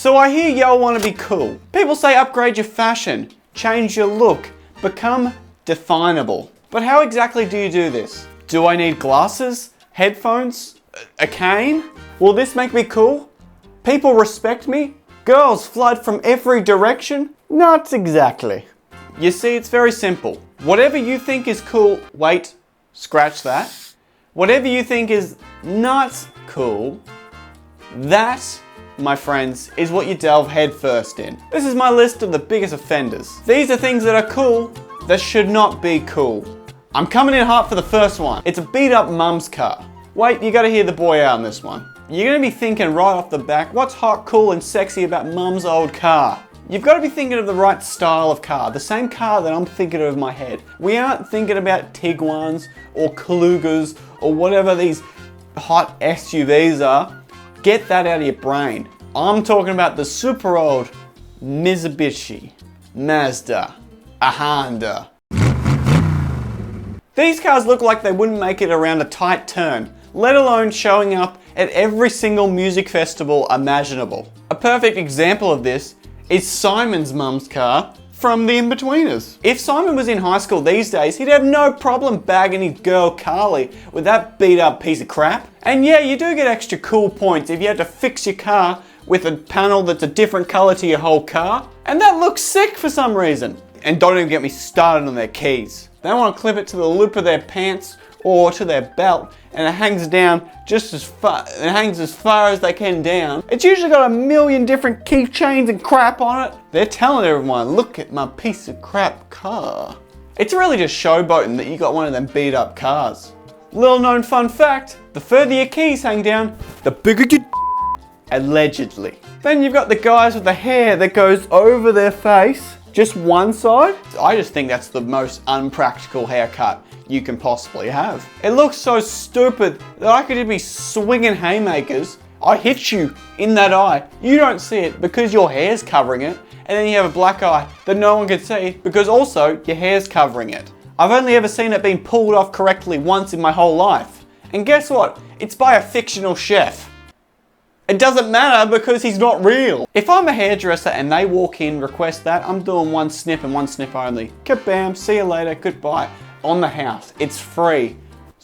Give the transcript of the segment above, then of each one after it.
So I hear y'all want to be cool. People say upgrade your fashion, change your look, become definable. But how exactly do you do this? Do I need glasses, headphones, a cane? Will this make me cool? People respect me? Girls flood from every direction? Not exactly. You see, it's very simple. Whatever you think is cool, wait, scratch that. Whatever you think is not cool, that, my friends, is what you delve headfirst in. This is my list of the biggest offenders. These are things that are cool that should not be cool. I'm coming in hot for the first one. It's a beat up mum's car. Wait, you gotta hear the boy out on this one. You're gonna be thinking right off the back, what's hot, cool, and sexy about mum's old car? You've got to be thinking of the right style of car, the same car that I'm thinking of in my head. We aren't thinking about Tiguans or Kalugas or whatever these hot SUVs are. Get that out of your brain. I'm talking about the super old Mitsubishi, Mazda, a Honda. These cars look like they wouldn't make it around a tight turn, let alone showing up at every single music festival imaginable. A perfect example of this is Simon's mum's car from The Inbetweeners. If Simon was in high school these days, he'd have no problem bagging his girl Carly with that beat up piece of crap. And yeah, you do get extra cool points if you had to fix your car with a panel that's a different color to your whole car. And that looks sick for some reason. And don't even get me started on their keys. They want to clip it to the loop of their pants or to their belt, and it hangs down just as far, it hangs as far as they can down. It's usually got a million different keychains and crap on it. They're telling everyone, look at my piece of crap car. It's really just showboating that you got one of them beat up cars. Little known fun fact, the further your keys hang down, the bigger your allegedly. Then you've got the guys with the hair that goes over their face, just one side. I just think that's the most unpractical haircut you can possibly have. It looks so stupid that I could be swinging haymakers. I hit you in that eye. You don't see it because your hair's covering it, and then you have a black eye that no one can see because also your hair's covering it. I've only ever seen it being pulled off correctly once in my whole life. And guess what? It's by a fictional chef. It doesn't matter because he's not real. If I'm a hairdresser and they walk in, request that, I'm doing one snip and one snip only. Kabam, see you later, goodbye. On the house, it's free.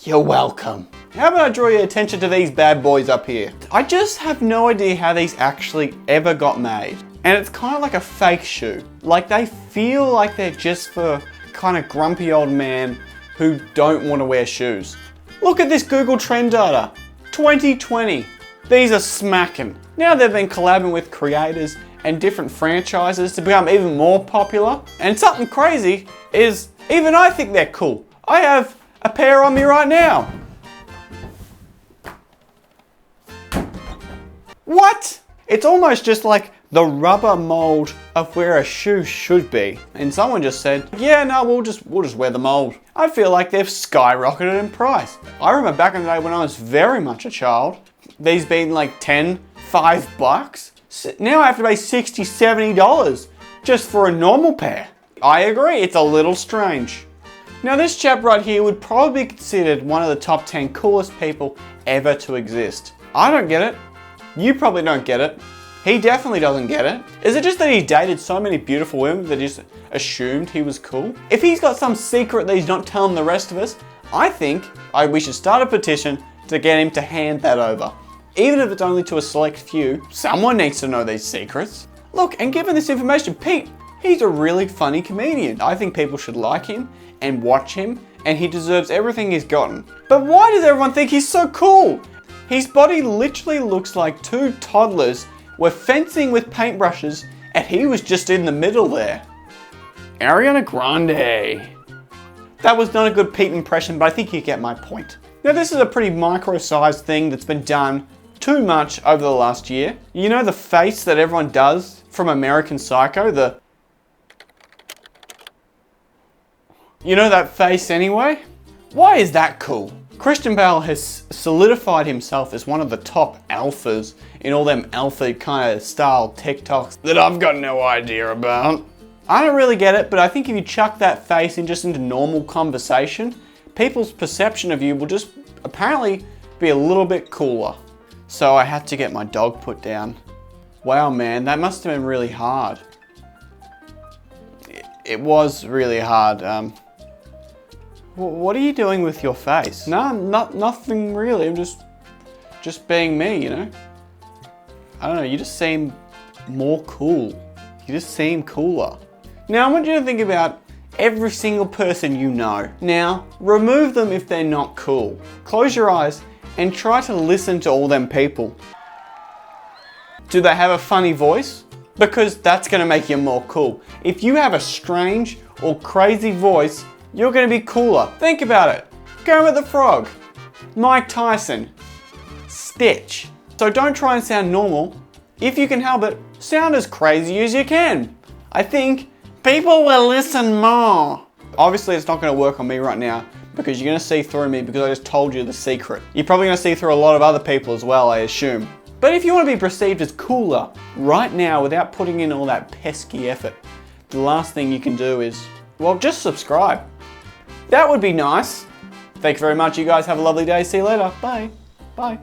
You're welcome. How about I draw your attention to these bad boys up here? I just have no idea how these actually ever got made. And it's kind of like a fake shoe. Like they feel like they're just for kind of grumpy old men who don't want to wear shoes. Look at this Google Trend data. 2020. These are smacking. Now they've been collabing with creators and different franchises to become even more popular. And something crazy is even I think they're cool. I have a pair on me right now. What? It's almost just like the rubber mold of where a shoe should be. And someone just said, yeah, no, we'll just wear the mold. I feel like they've skyrocketed in price. I remember back in the day when I was very much a child, these being like $5. Now I have to pay $60, $70 just for a normal pair. I agree, it's a little strange. Now this chap right here would probably be considered one of the top 10 coolest people ever to exist. I don't get it. You probably don't get it. He definitely doesn't get it. Is it just that he dated so many beautiful women that he just assumed he was cool? If he's got some secret that he's not telling the rest of us, I think we should start a petition to get him to hand that over. Even if it's only to a select few, someone needs to know these secrets. Look, and given this information, Pete, he's a really funny comedian. I think people should like him and watch him, and he deserves everything he's gotten. But why does everyone think he's so cool? His body literally looks like two toddlers were fencing with paintbrushes, and he was just in the middle there. Ariana Grande. That was not a good Pete impression, but I think you get my point. Now this is a pretty micro-sized thing that's been done too much over the last year. You know the face that everyone does from American Psycho? You know that face anyway? Why is that cool? Christian Bale has solidified himself as one of the top alphas in all them alpha kind of style TikToks that I've got no idea about. I don't really get it, but I think if you chuck that face into normal conversation, people's perception of you will just apparently be a little bit cooler. So I had to get my dog put down. Wow, man, that must have been really hard. It was really hard. What are you doing with your face? No, nothing really. I'm just being me, you know? I don't know, you just seem more cool. You just seem cooler. Now, I want you to think about every single person you know. Now, remove them if they're not cool. Close your eyes and try to listen to all them people. Do they have a funny voice? Because that's gonna make you more cool. If you have a strange or crazy voice, you're gonna be cooler. Think about it. Kermit the Frog, Mike Tyson, Stitch. So don't try and sound normal. If you can help it, sound as crazy as you can. I think people will listen more. Obviously, it's not gonna work on me right now because you're gonna see through me because I just told you the secret. You're probably gonna see through a lot of other people as well, I assume. But if you want to be perceived as cooler right now without putting in all that pesky effort, the last thing you can do is, well, just subscribe. That would be nice. Thank you very much. You guys have a lovely day. See you later. Bye. Bye.